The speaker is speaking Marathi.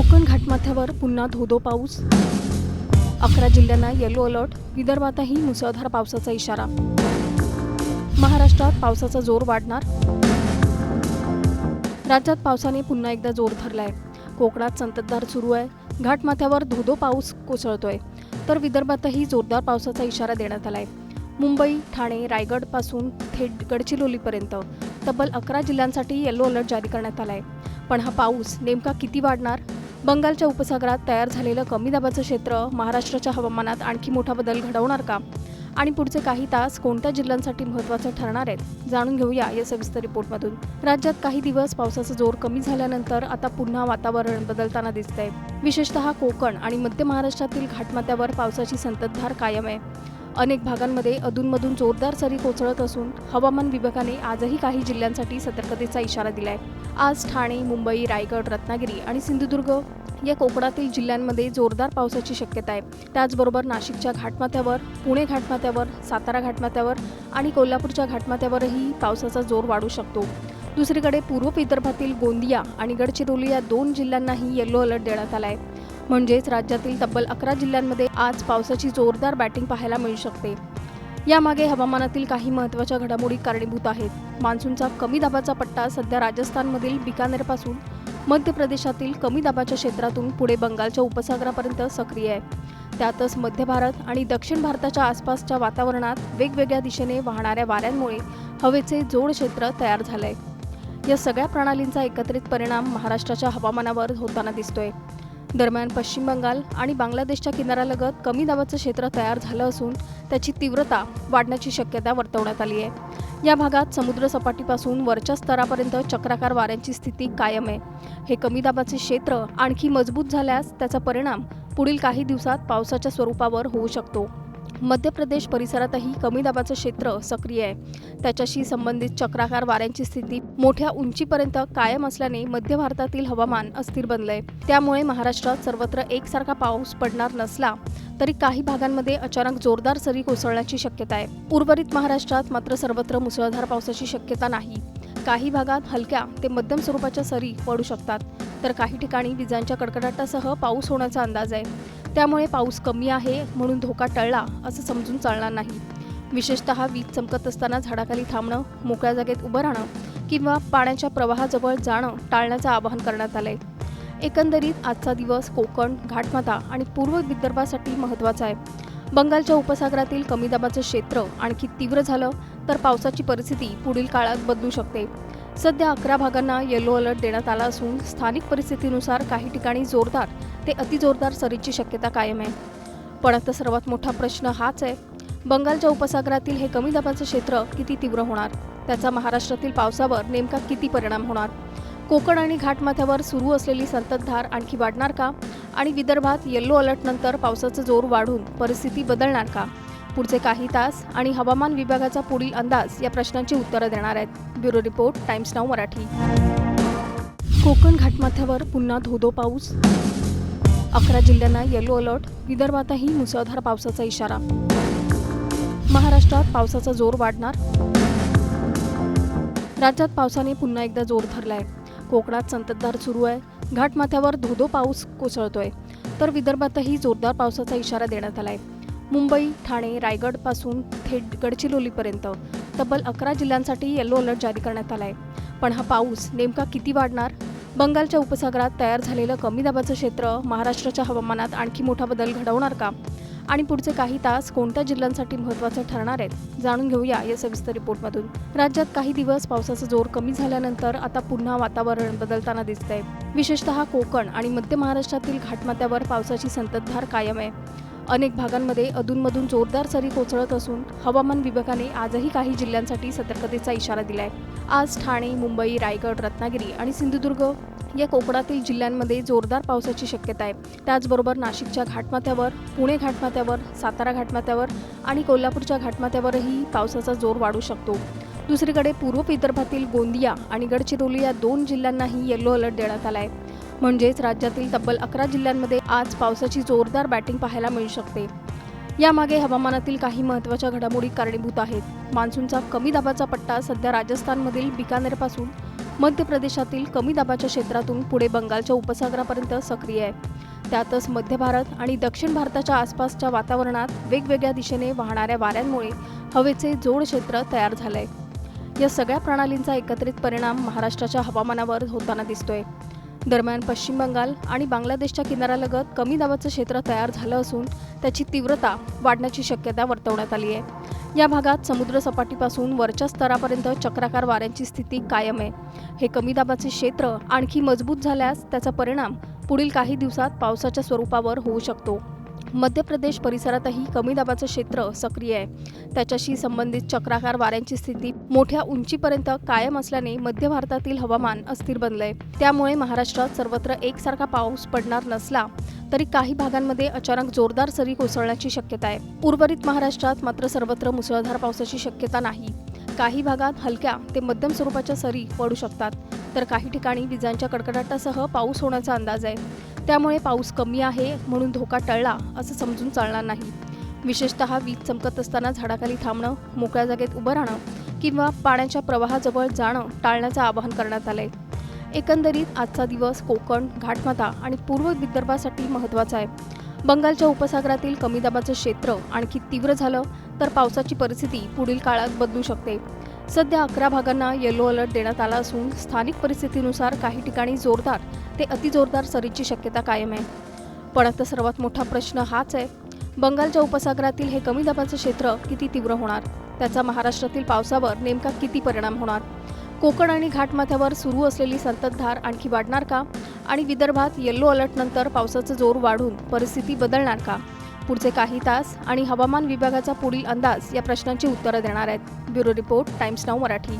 कोकण घाटमाथ्यावर पुन्हा धोधो पाऊस. 11 जिल्ह्यांना येलो अलर्ट. विदर्भातही मुसळधार पावसाचा इशारा. महाराष्ट्रात पावसाचा जोर वाढणार. राज्यात पावसाने पुन्हा एकदा जोर धरलाय. कोकणात संततधार सुरू आहे. घाटमाथ्यावर धोधो पाऊस कोसळतोय, तर विदर्भातही जोरदार पावसाचा इशारा देण्यात आलाय. मुंबई, ठाणे, रायगड पासून थेट गडचिरोलीपर्यंत तब्बल 11 जिल्ह्यांसाठी येलो अलर्ट जारी करण्यात आलाय. पण हा पाऊस नेमका किती वाढणार? बंगालच्या उपसागरात तयार झालेलं कमी दाबाचं क्षेत्र महाराष्ट्राच्या हवामानात आणखी मोठा बदल घडवणार का? आणि पुढचे काही तास कोणत्या जिल्ह्यांसाठी महत्त्वाचे ठरणार आहेत, जाणून घेऊया या सविस्तर रिपोर्टमधून. राज्यात काही दिवस पावसाचा जोर कमी झाल्यानंतर आता पुन्हा वातावरण बदलताना दिसतंय. विशेषतः कोकण आणि मध्य महाराष्ट्रातील घाटमाथ्यावर पावसाची संततधार कायम आहे. अनेक भागांमध्ये अधूनमधून जोरदार सरी कोसळत असून हवामान विभागाने आजही काही जिल्ह्यांसाठी सतर्कतेचा इशारा दिलाय. आज ठाणे, मुंबई, रायगड, रत्नागिरी आणि सिंधुदुर्ग या कोकणातील जिल्ह्यांमध्ये जोरदार पावसाची शक्यता आहे. त्याचबरोबर नाशिकच्या घाटमाथ्यावर, पुणे घाटमाथ्यावर, सातारा घाटमाथ्यावर आणि कोल्हापूरच्या घाटमाथ्यावरही पावसाचा जोर वाढू शकतो. दुसरीकडे पूर्व विदर्भातील गोंदिया आणि गडचिरोली या 2 जिल्ह्यांनाही येलो अलर्ट देण्यात आलाय. म्हणजेच राज्यातील तब्बल 11 जिल्ह्यांमध्ये आज पावसाची जोरदार बॅटिंग पाहायला मिळू शकते. यामागे हवामानातील काही महत्त्वाच्या घडामोडी कारणीभूत आहेत. मान्सूनचा कमी दाबाचा पट्टा सध्या राजस्थानमधील बिकानेरपासून मध्य प्रदेशातील कमी दाबाच्या क्षेत्रातून पुढे बंगालच्या उपसागरापर्यंत सक्रिय आहे. त्यातच मध्य भारत आणि दक्षिण भारताच्या आसपासच्या वातावरणात वेगवेगळ्या दिशेने वाहणाऱ्या वाऱ्यांमुळे हवेचे जोड क्षेत्र तयार झालंय. या सगळ्या प्रणालींचा एकत्रित परिणाम महाराष्ट्राच्या हवामानावर होताना दिसतोय. दरम्यान पश्चिम बंगाल आणि बांगलादेशच्या किनाऱ्यालगत कमी दाबाचं क्षेत्र तयार झालं असून त्याची तीव्रता वाढण्याची शक्यता वर्तवण्यात आली आहे. या भागात समुद्र सपाटीपासून वरच्या स्तरापर्यंत चक्राकार वाऱ्यांची स्थिती कायम आहे. हे कमी दाबाचे क्षेत्र आणखी मजबूत झाल्यास त्याचा परिणाम पुढील काही दिवसात पावसाच्या स्वरूपावर होऊ शकतो. मध्य प्रदेश परिसरातही कमी दाबाचं क्षेत्र सक्रिय आहे. त्याच्याशी संबंधित चक्राकार वाऱ्यांची स्थिती मोठ्या उंचीपर्यंत कायम असल्याने मध्य भारतातील हवामान अस्थिर बनलंय. त्यामुळे महाराष्ट्रात सर्वत्र एकसारखा पाऊस पडणार नसला तरी काही भागांमध्ये अचानक जोरदार सरी कोसळण्याची शक्यता आहे. उर्वरित महाराष्ट्रात मात्र सर्वत्र मुसळधार पावसाची शक्यता नाही. काही भागात हलक्या ते मध्यम स्वरूपाच्या सरी पडू शकतात, तर काही ठिकाणी विजांच्या कडकडाटासह पाऊस होण्याचा अंदाज आहे. त्यामुळे पाऊस कमी आहे म्हणून धोका टळला असं समजून चालणार नाही. विशेषतः वीज चमकत असताना झाडाखाली थांबणं, मोकळ्या जागेत उभं राहणं किंवा पाण्याच्या प्रवाहाजवळ जाणं टाळण्याचं आवाहन करण्यात आलंय. एकंदरीत आजचा दिवस कोकण, घाटमाथा आणि पूर्व विदर्भासाठी महत्त्वाचा आहे. बंगालच्या उपसागरातील कमी दाबाचं क्षेत्र आणखी तीव्र झालं तर पावसाची परिस्थिती पुढील काळात बदलू शकते. सध्या 11 भागांना येलो अलर्ट देण्यात आला असून स्थानिक परिस्थितीनुसार काही ठिकाणी जोरदार ते अतिजोरदार सरीची शक्यता कायम आहे. पण आता सर्वात मोठा प्रश्न हाच आहे, बंगालच्या उपसागरातील हे कमी दाबाचं क्षेत्र किती तीव्र होणार? त्याचा महाराष्ट्रातील पावसावर नेमका किती परिणाम होणार? कोकण आणि घाटमाथ्यावर सुरू असलेली संततधार आणखी वाढणार का? आणि विदर्भात येलो अलर्ट नंतर पावसाचा जोर वाढून परिस्थिती बदलणार का? पुढचे काही तास आणि हवामान विभागाचा पुढील अंदाज या प्रश्नांची उत्तरं देणार आहेत. Bureau report, times now Marathi. Konkan घाटमाथ्यावर पुन्हा धोधो पाऊस. 11 जिल्ह्यांना येलो अलर्ट. विदर्भातही मुसळधार पावसाचा इशारा. महाराष्ट्रात पावसाचा जोर वाढणार. राज्यात पावसाने पुन्हा एकदा जोर धरलाय. कोकणात संततधार सुरू आहे. घाटमाथ्यावर धोधो पाऊस कोसळतोय, तर विदर्भातही जोरदार पावसाचा इशारा देण्यात आलाय. मुंबई, ठाणे, रायगड पासून थेट गडचिरोलीपर्यंत तब्बल 11 जिल्ह्यांसाठी येलो अलर्ट जारी करण्यात आलाय. पण हा पाऊस नेमका किती वाढणार? बंगालच्या उपसागरात तयार झालेलं कमी दाबाचं क्षेत्र महाराष्ट्राच्या हवामानात आणखी मोठा बदल घडवणार का? आणि पुढचे काही तास कोणत्या जिल्ह्यांसाठी महत्त्वाचे ठरणार आहेत, जाणून घेऊया या सविस्तर रिपोर्टमधून. राज्यात काही दिवस पावसाचा जोर कमी झाल्यानंतर आता पुन्हा वातावरण बदलताना दिसतंय. विशेषतः कोकण आणि मध्य महाराष्ट्रातील घाटमाथ्यावर पावसाची संततधार कायम आहे. अनेक भागांमध्ये अधूनमधून जोरदार सरी कोसळत असून हवामान विभागाने आजही काही जिल्ह्यांसाठी सतर्कतेचा इशारा दिलाय. आज ठाणे, मुंबई, रायगड, रत्नागिरी आणि सिंधुदुर्ग या कोकणातील जिल्ह्यांमध्ये जोरदार पावसाची शक्यता आहे. त्याचबरोबर नाशिकच्या घाटमाथ्यावर, पुणे घाटमाथ्यावर, सातारा घाटमाथ्यावर आणि कोल्हापूरच्या घाटमाथ्यावरही पावसाचा जोर वाढू शकतो. दुसरीकडे पूर्व विदर्भातील गोंदिया आणि गडचिरोली या 2 जिल्ह्यांनाही येलो अलर्ट देण्यात आलाय. म्हणजेच राज्यातील तब्बल 11 जिल्ह्यांमध्ये आज पावसाची जोरदार बॅटिंग पाहायला मिळू शकते. यामागे हवामानातील काही महत्त्वाच्या घडामोडी कारणीभूत आहेत. मान्सूनचा कमी दाबाचा पट्टा सध्या राजस्थानमधील बिकानेरपासून मध्य प्रदेशातील कमी दाबाच्या क्षेत्रातून पुढे बंगालच्या उपसागरापर्यंत सक्रिय आहे. त्यातच मध्य भारत आणि दक्षिण भारताच्या आसपासच्या वातावरणात वेगवेगळ्या दिशेने वाहणाऱ्या वाऱ्यांमुळे हवेचे जोड क्षेत्र तयार झालंय. या सगळ्या प्रणालींचा एकत्रित परिणाम महाराष्ट्राच्या हवामानावर होताना दिसतोय. दरम्यान पश्चिम बंगाल आणि बांगलादेशच्या किनाऱ्यालगत कमी दाबाचं क्षेत्र तयार झालं असून त्याची तीव्रता वाढण्याची शक्यता वर्तवण्यात आली आहे. या भागात समुद्र सपाटीपासून वरच्या स्तरापर्यंत चक्राकार वाऱ्यांची स्थिती कायम आहे. हे कमी दाबाचे क्षेत्र आणखी मजबूत झाल्यास त्याचा परिणाम पुढील काही दिवसात पावसाच्या स्वरूपावर होऊ शकतो. मध्य प्रदेश परिसरातही कमी दाबाचं क्षेत्र सक्रिय आहे. त्याच्याशी संबंधित चक्राकार वाऱ्यांची स्थिती मोठ्या उंचीपर्यंत कायम असल्याने मध्य भारतातील हवामान अस्थिर बनलंय. त्यामुळे महाराष्ट्रात सर्वत्र एकसारखा पाऊस पडणार नसला तरी काही भागांमध्ये अचानक जोरदार सरी कोसळण्याची शक्यता आहे. उर्वरित महाराष्ट्रात मात्र सर्वत्र मुसळधार पावसाची शक्यता नाही. काही भागात हलक्या ते मध्यम स्वरूपाच्या सरी पडू शकतात, तर काही ठिकाणी विजांच्या कडकडाटासह पाऊस होण्याचा अंदाज आहे. त्यामुळे पाऊस कमी आहे म्हणून धोका टळला असं समजून चालणार नाही. विशेषतः वीज चमकत असताना झाडाखाली थांबणं, मोकळ्या जागेत उभं राहणं किंवा पाण्याच्या प्रवाहाजवळ जाणं टाळण्याचं आवाहन करण्यात आलंय. एकंदरीत आजचा दिवस कोकण, घाटमाथा आणि पूर्व विदर्भासाठी महत्त्वाचा आहे. बंगालच्या उपसागरातील कमी दाबाचं क्षेत्र आणखी तीव्र झालं तर पावसाची परिस्थिती पुढील काळात बदलू शकते. सध्या 11 भागांना येलो अलर्ट देण्यात आला असून स्थानिक परिस्थितीनुसार काही ठिकाणी जोरदार ते अतिजोरदार सरीची शक्यता कायम आहे. पण आता सर्वात मोठा प्रश्न हाच आहे, बंगालच्या उपसागरातील हे कमी दाबाचं क्षेत्र किती तीव्र होणार? त्याचा महाराष्ट्रातील पावसावर नेमका किती परिणाम होणार? कोकण आणि घाटमाथ्यावर सुरू असलेली संततधार आणखी वाढणार का? आणि विदर्भात येलो अलर्टनंतर पावसाचा जोर वाढून परिस्थिती बदलणार का? पुढचे काही तास आणि हवामान विभागाचा पुढील अंदाज या प्रश्नांची उत्तरं देणार आहेत. Bureau report, times now Marathi.